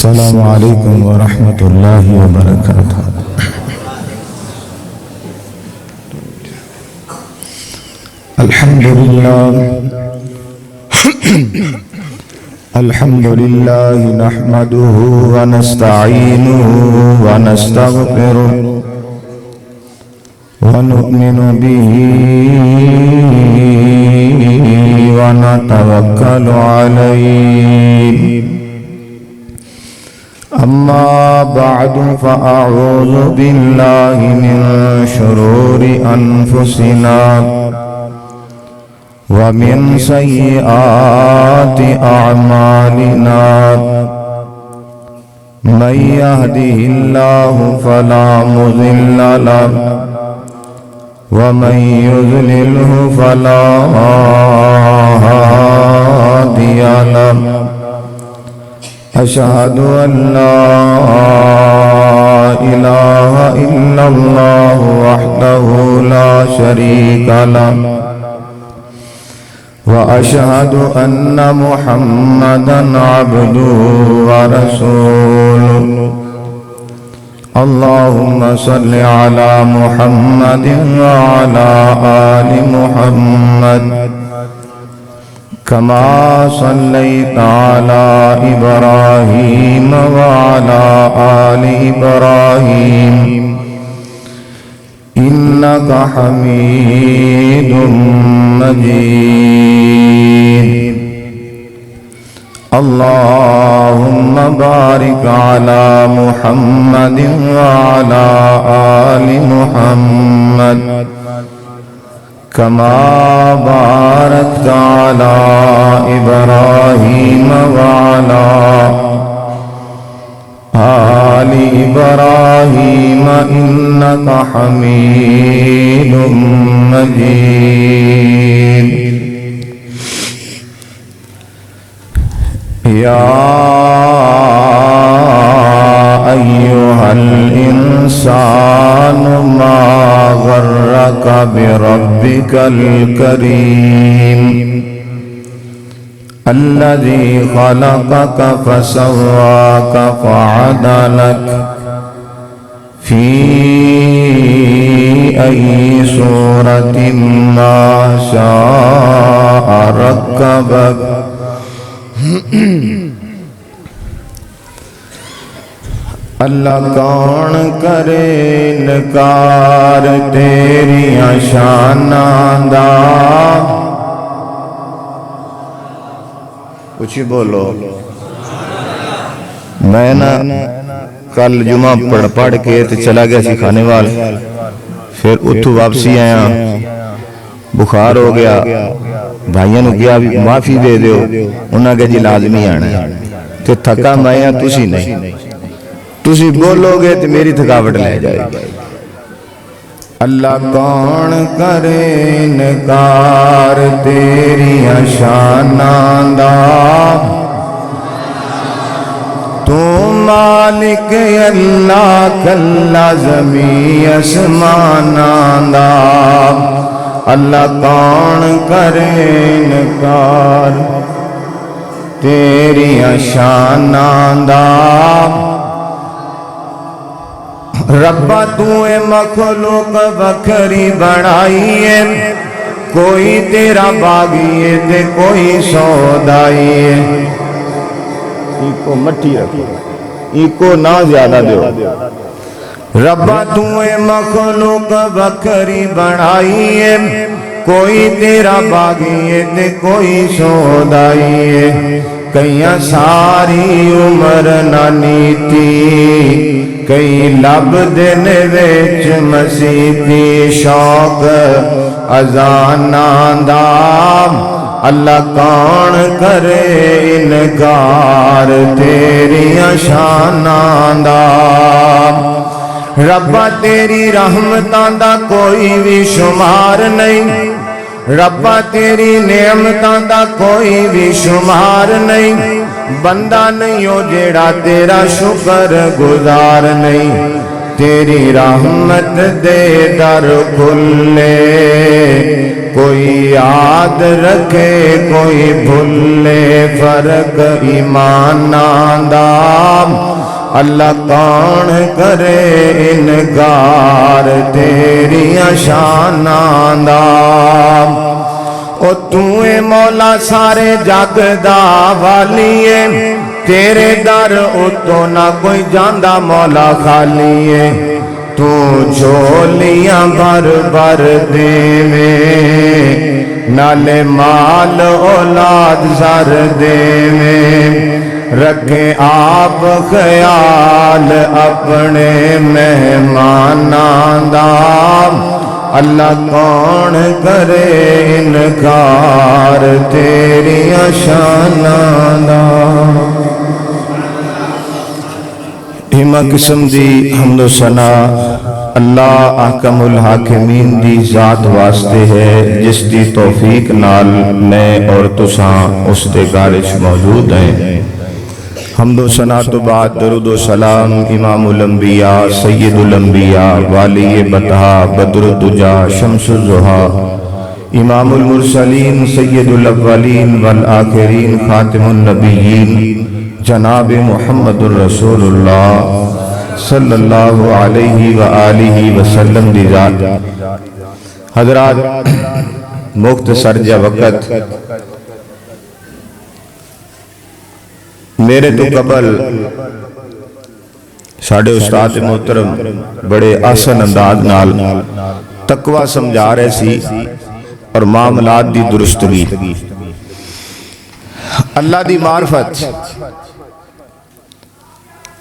अस्सलामु अलैकुम व रहमतुल्लाहि व बरकातुहू। अल्हम्दुलिल्लाह नहमदुहु व नस्तईनुहु व नस्तगफिरुहु व नु'मिनु बिही व नतवक्कलु अलैहि। अम्मा बअदु फ़अऊज़ु बिल्लाहि मिन शुरूरि अनफुसिना व मिन सय्यिआति अअमालिना। मन यहदिहिल्लाहु फला मुज़िल्ल लहु व मन युज़लिल्हु फला हादिय लहु। अशहदु अल्ला इलाहा इल्लल्लाहु वहदहु ला शरीका लहु व अशहदु अन्ना मुहम्मदन अब्दुहु व रसूलुहु। अल्लाहुम्मा सल्लि अला मुहम्मदिन व अला आलि मुहम्मद कमा सल्लैता अला इब्राहीम व अला आलि इब्राहीम इन्नका हमीदुम मजीद। अल्लाहुम्मा बारिक अला मुहम्मदिन व अला आलि मुहम्मद कमा बारकता अला इब्राहीम व अला आलि इब्राहीम इन्नका हमीदुम मजीद। या अय्युहल इंसानु मा गर्रक बिरब्बिकल करीम अल्लज़ी खलक़क फसव्वाक फअदलक फी अय्यि सूरतिन मा शाअ रक्कबक। अल्लाह कौन करे इनकार तेरियां शानां दा। कुछ ही बोलो। मैं ना कल जुमा पढ़ के तो चला गया सी खाने वाल, फिर उठू वापसी आया, बुखार हो गया, भाइयों ने कहा भी माफी दे दो, उन्हें कहा जी लाजमी आना है। तो थका मैं तुसी नहीं, तुसी बोलोगे तो मेरी थकावट ले जाएगी। अल्लाह कौन करे इनकार तेरियां शानां दा। तू मालिक अल्लाह कल्ला ज़मी असमानां दा। अल्लाह कौन करे इनकार तेरियां शानां दा। रब्बा तूए मखलूक वखरी बनाई है, कोई तेरा बागी है ते कोई सौदाई है। इको मट्टी रखो, इको ना ज्यादा दो। रब्बा तूए मखलूक वखरी बनाई है, कोई तेरा बागी है ते कोई सौदाई है। कईयां सारी उम्र ना नीती, कई लब दिन विच मसीती शौक अजानां दा। अल्लाह कौन करे इनकार तेरियां शानां दा। रब्बा तेरी रहमतां दा कोई भी शुमार नहीं, रब्बा तेरी नेमतां दा कोई भी शुमार नहीं। बंदा नहीं हो जेड़ा तेरा शुक्र गुजार नहीं। तेरी रहमत दे दर खुले कोई याद रखे कोई भुले फर्क ईमाना दा अल्लाह कौन करे इनकार तेरिया शानां दा। ओ तू ए मौला सारे जग दा वालीए तेरे दर उतों ना कोई जांदा मौला खालीए। तू झोलियां भर भर देवे नाले माल औलाद सर देवे रखे आप ख्याल अपने मेहमानां दा अल्लाह कौन करे इनकार तेरिया शानां दा। हिमा किस्म दी हम्दो सना अल्लाह अहकमुल हाकिमीन दी जात वास्ते है जिस दी तौफीक नाल मैं और तुसां उस दे घर च मौजूद हैं। हम्दो सना तो बाद दरूदो सलाम इमामुल अंबिया सय्यदुल अंबिया वाली बतहा बद्रुद्दुजा शम्सुज़्ज़ुहा इमामुल मुरसलीन सय्यदुल अव्वलीन वल आखिरीन खातिमुन नबिय्यीन जनाब मुहम्मदुर रसूलुल्लाह सल्लल्लाहु अलैहि व आलिहि वसल्लम दी जात। हजरात मुख्तसर जा वक़्त मेरे तो कबल साढ़े उस्ताद मोहतरम बड़े आसन अंदाज नाल तकवा समझा रहे सी और मामलात दी दुरुस्तगी अल्लाह दी मार्फत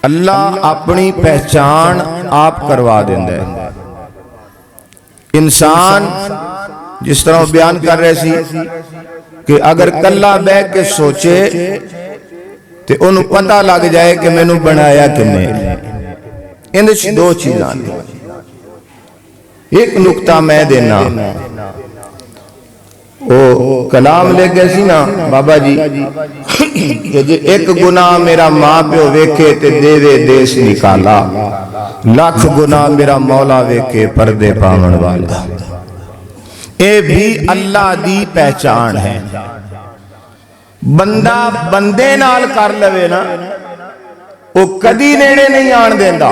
अल्लाह अपनी पहचान आप करवा देंदा है। इंसान जिस तरह बयान कर रहे सी कि अगर कल्ला बह के सोचे तो उन्हें पता लग जाए कि मैनू बनाया किने। इन दो चीज़ां एक नुकता मैं देना ओ कलाम ले गए सी ना बाबा जी कि जे एक गुनाह मेरा मां प्यो वेखे ते देवे देश निकाला लख गुनाह मेरा मौला वेखे पर्दे पावन वाला। ये भी अल्लाह दी पहचान है। बंदा बंदे नाल कर लवे ना वो कदी नेड़े नहीं आन देंदा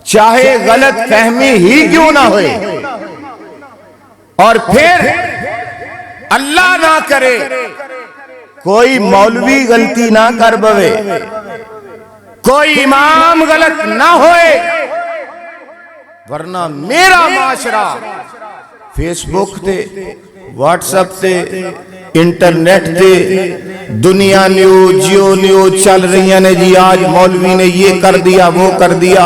चाहे गलत फहमी ही क्यों ना होए। और फिर अल्लाह ना करे कोई मौलवी गलती ना कर बवे कोई इमाम गलत ना होए वरना मेरा माशरा फेसबुक ते व्हाट्सएप ते इंटरनेट ते दुनिया न्यूज जियो न्यूज चल रही ने जी। आज मौलवी ने ये कर दिया वो कर दिया।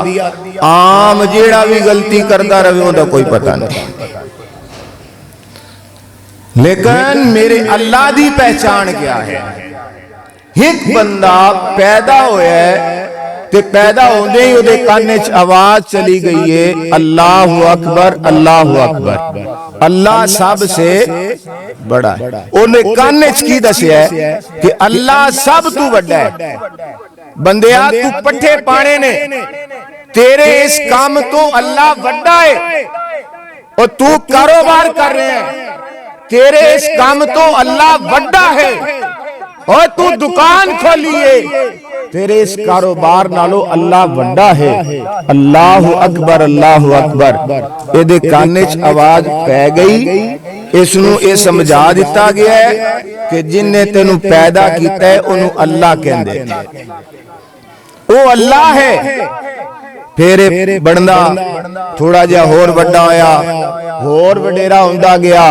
आम जेड़ा भी गलती करता रहे उनका कोई पता नहीं। लेकिन मेरे अल्लाह दी पहचान क्या है। एक बंदा पैदा होया ते पैदा होंदे ही उहदे काने च आवाज चली गई है अल्लाहु अकबर अल्लाहु अकबर अल्लाह सबसे बड़ा है। उन्हें काने च की दसिया है कि अल्लाह सब तू बड़ा है। बंदिया तू पट्ठे पाने ने तेरे इस काम तो अल्लाह बड़ा है और तू कारोबार कर रहे हैं तेरे इस काम तो अल्लाह बड़ा है और तू दुकान खोलिए तेरे इस कारोबार नालों अल्लाह बड़ा है। अल्लाहु अकबर अल्लाहु अकबर एदे काने च आवाज पै गई। इसनू ये समझा दिता गया है कि जिन्ने तेनू पैदा किया है उन्होंने अल्लाह कहंदे वो अल्लाह है। फिर बनदा थोड़ा जिहा होर वड्डा होया होर वडेरा हुंदा गया।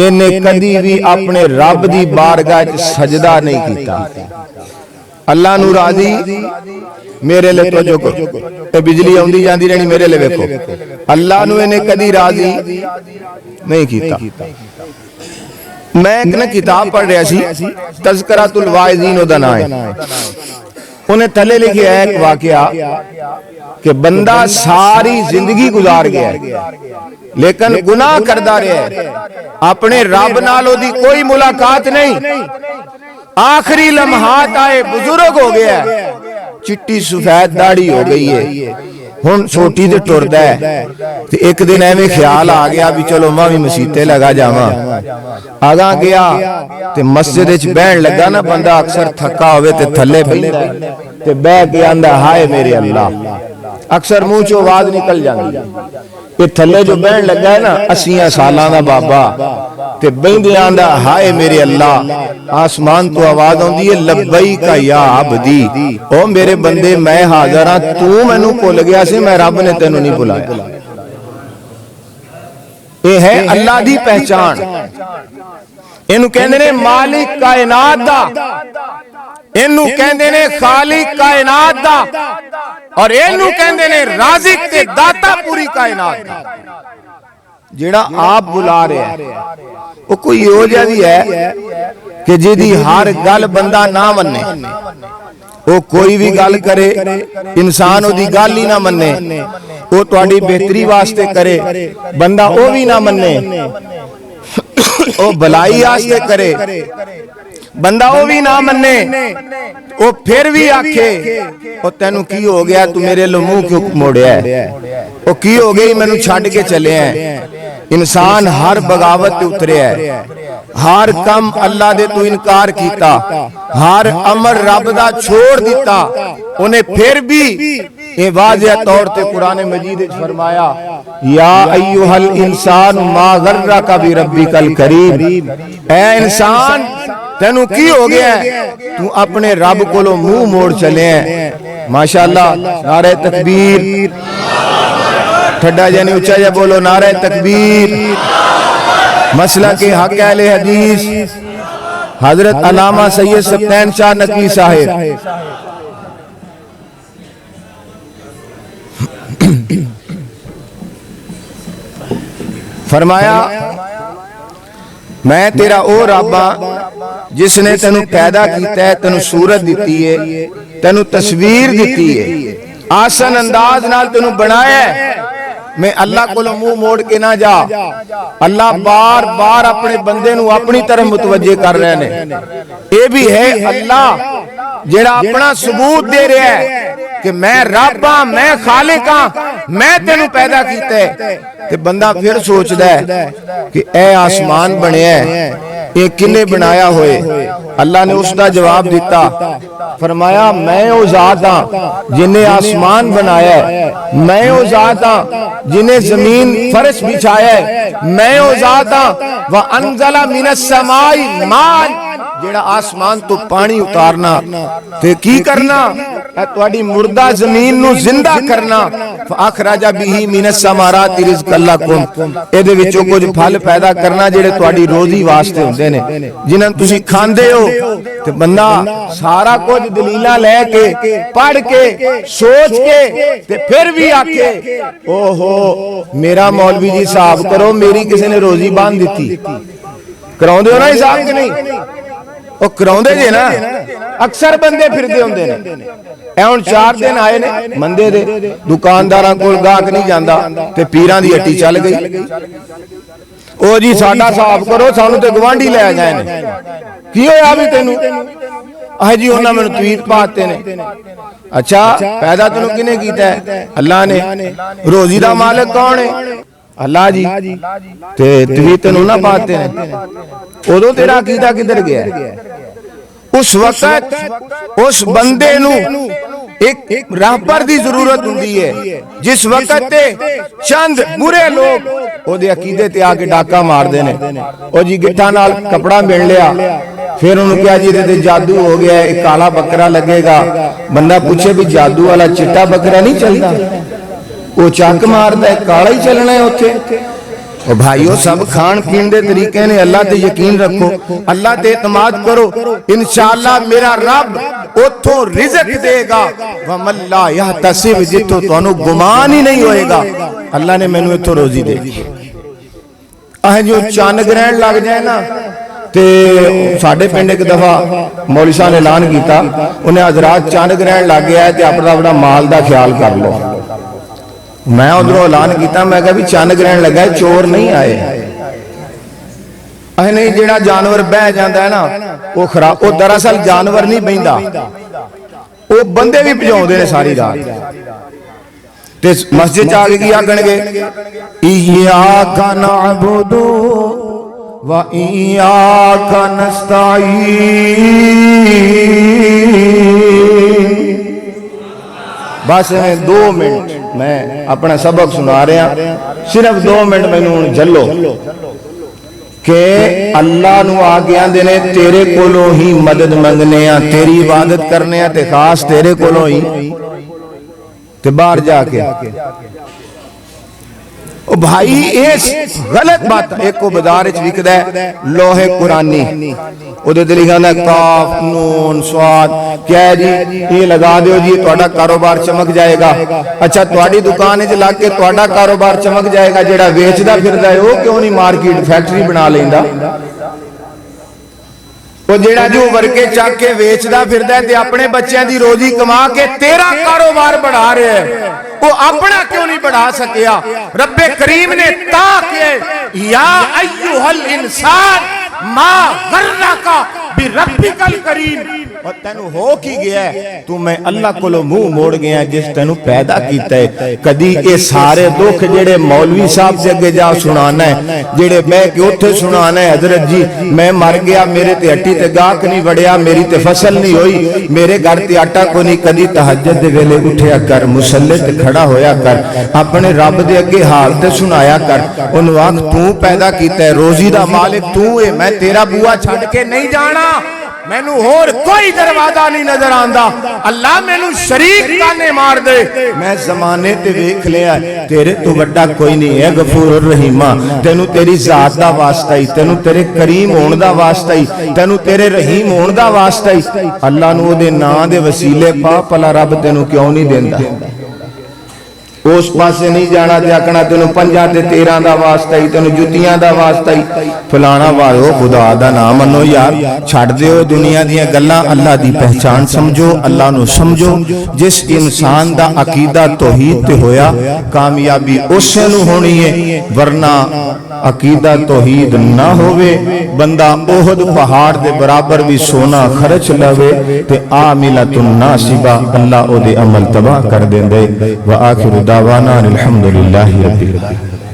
इन्हें कदी भी अपने रब दी बारगाह च सजदा नहीं किया। अल्लाह नू राजी मेरे लिए तो जो तो बिजली आउंदी जांदी रहनी मेरे लिए वेखो अल्लाह नू इन्हें कदी राजी नहीं किया। मैं एक ना किताब पढ़ रहा सी तज़किरातुल वाइज़ीन ओदा नाम है। उन्हें थले लिखे है एक वाकया कि बंदा सारी जिंदगी गुजार गया लेकिन गुनाह करता रहा अपने रब नाल ओदी कोई मुलाकात नहीं। आखिरी लम्हात आए बुजुर्ग हो गया चिट्टी सफेद दाढ़ी हो गई है हुण सोटी ते टुरदा है ते एक दिन एवें ख्याल आ गया भी चलो मैं भी मसीते लगा जावां। आगा गया ते मस्जिद विच बहन लगा ना, बंदा अक्सर थका होवे ते थल्ले बैठदा ते बह के आंदा हाय मेरे अल्लाह, अक्सर मुंह चों आवाज निकल जाती। ये थल्ले जो बहन लगा है ना 80 सालां दा बाबा ते बहिंदे आंदा हाय मेरे अल्लाह। आसमान तो आवाज आउंदी है लब्बैक या अब्दी, ओ मेरे बंदे मैं हाज़र हां, तू मैनू भुल गया सी, मैं रब ने तेनू नहीं बुलाया। ये है अल्लाह दी पहचान। इनू कहंदे ने मालिक कायनात दा, इनू कहंदे ने खालिक कायनात दा, और इनू कहंदे ने राज़िक ते दाता पूरी कायनात दा। जेड़ा आप बुला रहे हैं वो कोई हो जाती है कि जिहदी हर गल बंदा ना मन्ने, वो कोई भी गल करे इंसान ओदी गल ही ना मन्ने, वो तुहाडी बेहतरी वास्ते करे बंदा वो भी ना मन्ने, वो भलाई वास्ते करे बंदा वो भी ना मन्ने, वो फिर भी आखे ओ तेनू की हो गया, तू मेरे लो मुंह क्यों मोड़िया है, वो की हो गई मैनू छड़ के चले हैं। इंसान हर बगावत ते उतरे है, हर कम अल्लाह दे तू इनकार कीता, हर अमर रब दा छोड़ दिता, उन्हें फिर भी ये वाज़ेह तौर ते कुरान मजीद विच फरमाया या अय्युहल इंसान मा गर्रका बि रब्बिकल करीम, ऐ इंसान तेनू की हो गया है, तू अपने रब कोलों मुंह मोड़ चले हैं। माशाअल्लाह, नारे तकबीर, ठड्डा जानी उच्चा जा बोलो नारे तकबीर। मसला के हक अहले हदीस हजरत अल्लामा सैयद सत्तैन शाह नकवी साहिब फरमाया मैं तेरा ओ रब हां जिसने तेनू पैदा किया है, तेनू सूरत दी है, तेनू तस्वीर दी है, आसन अंदाज नाल तेनू बनाया है। मैं अल्लाह को मुंह मोड़ के ना जा। अल्लाह बार बार अपने बंदे नू अपनी तरफ मुतवज्जे कर रहे ने। ये भी है अल्लाह जेड़ा अपना सबूत दे रहा है कि मैं रब हां, मैं खालिक हां, मैं तेनू पैदा कीता है। ते बंदा फिर सोचदा है कि ए आसमान बनया है, ये किने बनाया होए? अल्लाह ने उसका जवाब दिता, फरमाया मैं वो जात हां जिन्हें आसमान बनाया है, मैं वो जात हां जिन्हें जमीन फर्श बिछाया है, मैं वो जात हां व अंजला मिनस समाई मान, जेड़ा आसमान तो पानी उतारना ते की करना तुहाडी मुर्दा जमीन नू जिंदा करना, अखराजा बिही मिनस समाराति रिज़्क़ लकुम, एदे विचों कुछ फल पैदा करना जेड़े तुहाडी रोजी वास्ते हुंदे ने, जिन्हां नूं तुसीं खांदे हो। ते बंदा सारा कुछ दलीलां लैके पढ़ के सोच के ते फिर भी आखे ओहो मेरा मौलवी जी हिसाब करो, मेरी किसी ने रोजी बांध दी। कराउंदे हो ना हिसाब कि नहीं? वो कराउंदे जे ना, अक्सर बंदे फिरदे हुंदे ने। ए हुण 4 दिन आए ने मंदे दे, दुकानदारां कोल गाहक नहीं जांदा ते पीरां दी हट्टी चल गई। ओ जी साडा हिसाब करो, सानू ते गवांढी लै गए ने, की होया भी तैनू? आह जी उन्हां मैनू तवीत पाते ने। अच्छा पैदा तैनू किने कीता है? अल्लाह ने। रोजी दा मालिक कौन है? अल्लाह जी। ते तवीत तैनू ना पाते ने, उदों तेरा अकीदा किधर गया? उस वक्त उस बंदे नू एक राहबर दी जरूरत हुंदी है, जिस वक्त ते चंद बुरे लोग ओदे अकीदे ते आके डाका मारदे ने। ओ जी गिट्ठा नाल कपड़ा मिल लिया, फिर उन्होंने कहा जी इहदे जादू हो गया, एक काला बकरा लगेगा। बंदा पूछे भी जादू वाला चिट्टा बकरा नहीं चलता, वो चक मारदा है, काला ही चलना है उत्थे। और भाइयों सब खान पीन के तरीके ने, अल्लाह ते यकीन रखो, अल्लाह ते एतमाद करो, इंशाअल्लाह मेरा रब उथों रिज़्क देगा। वमल्ला यहतसिब, जिथों तुहानू गुमान ही नहीं होएगा अल्लाह ने मैनू इथों रोजी दे दी। अह जो चंद ग्रहण लग जाए ना, ते साडे पिंड एक दफा मौलवी साहब ने ऐलान किया, उन्हें हजरात चंद ग्रहण लग गया है ते अपना अपना माल का ख्याल कर लो। मैं उधरों ऐलान किया, मैं कहा भी चंद ग्रहण लगा है, चोर नहीं आए। अह नहीं, जेड़ा जानवर बह जाता है ना वो खराब, वो दरअसल जानवर नहीं बहिंदा, वो बंदे भी भजाउंदे ने सारी रात। ते मस्जिद आके की आखणगे इय्याका नअबुदु व इय्याका नस्तईन। बस 2 मिनट मैं अपना सबक सुना रहा, सिर्फ 2 मिनट मैनू झल्लो कि अल्लाह नू आगे आंदे ने तेरे कोलों ही मदद मंगने आ, तेरी इबादत करने आ, ते खास तेरे कोलों ही। ते बाहर जाके ओ भाई इस गलत बात एक को बाजार च विकदा है लोहे कुरानी, ओदे ते लिखा है काफ नून स्वाद, क्या है जी ये लगा दो जी ਤੁਹਾਡਾ कारोबार चमक जाएगा। अच्छा ਤੁਹਾਡੀ दुकान च लग के ਤੁਹਾਡਾ कारोबार चमक जाएगा, जेड़ा वेचदा फिरदा है वो क्यों नहीं मार्केट फैक्ट्री बना लेंदा? वो जेड़ा जो वर्के चक के वेचदा फिरदा है ते अपने बच्चों की रोजी कमा के तेरा कारोबार बढ़ा रहा है, वो अपना क्यों नहीं बढ़ा सकिया? रब्बे करीम ने ताके या अय्युहल इंसान मा गर्रका बिरब्बिकल करीम, और तेनू हो की गया तू मैं अल्लाह कोलो मुंह मोड़ गया जिस तेनू पैदा कीता है। कदी ये सारे दुख जेड़े मौलवी साहब से अगे जा सुनाना है, जेड़े बह के उथे सुनाना है हजरत जी मैं मर गया, मेरे ते हट्टी ते गाहक नहीं वड़िया, मेरी ते फसल नहीं हुई, मेरे घर ते आटा को नहीं, कदी तहज्जुद दे वेले उठया कर, मुसल्ले ते खड़ा होया कर, अपने रब दे अगे हाल ते सुनाया कर, उन्होंने आख तू पैदा कीता है, रोजी दा मालिक तू है, मैं तेरा बुआ छड़ के नहीं जाना, मैनू होर कोई दरवाजा नहीं नजर आंदा, अल्लाह मैनू शरीक ताने मार दे, मैं जमाने ते वेख लिया तेरे तो वड्डा कोई नहीं है गफूर रहीमा, तेनू तेरी जात दा वास्ता ही, तेनू तेरे करीम होण दा वास्ता ही, तेनू तेरे रहीम होण दा वास्ता ही, अल्लाह नू ओदे नां दे वसीले पा, भला रब तेनू क्यों नहीं देंदा? उस पासे नहीं जाना ते आखना तेनू 5 ते 13 दा वास्ता ही, तेनू जुतियां दा वास्ता ही, फलाना वालो खुदा दा नाम मनो यार, छड़ दिओ दुनिया दीयां गल्लां, अल्लाह दी पहचान समझो, अल्लाह नू समझो। जिस इंसान दा अकीदा तौहीद ते होया कामयाबी उसे नू होनी है, वरना अकीदा तौहीद ना होवे बंदा ओहद पहाड़ दे बराबर भी सोना खर्च लवे ते आमिलतुन नासिबा, अल्लाह ओदे अमल तबाह कर देंदे। व आखिर दावाना अल्हम्दुलिल्लाहि रब्बिल आलमीन।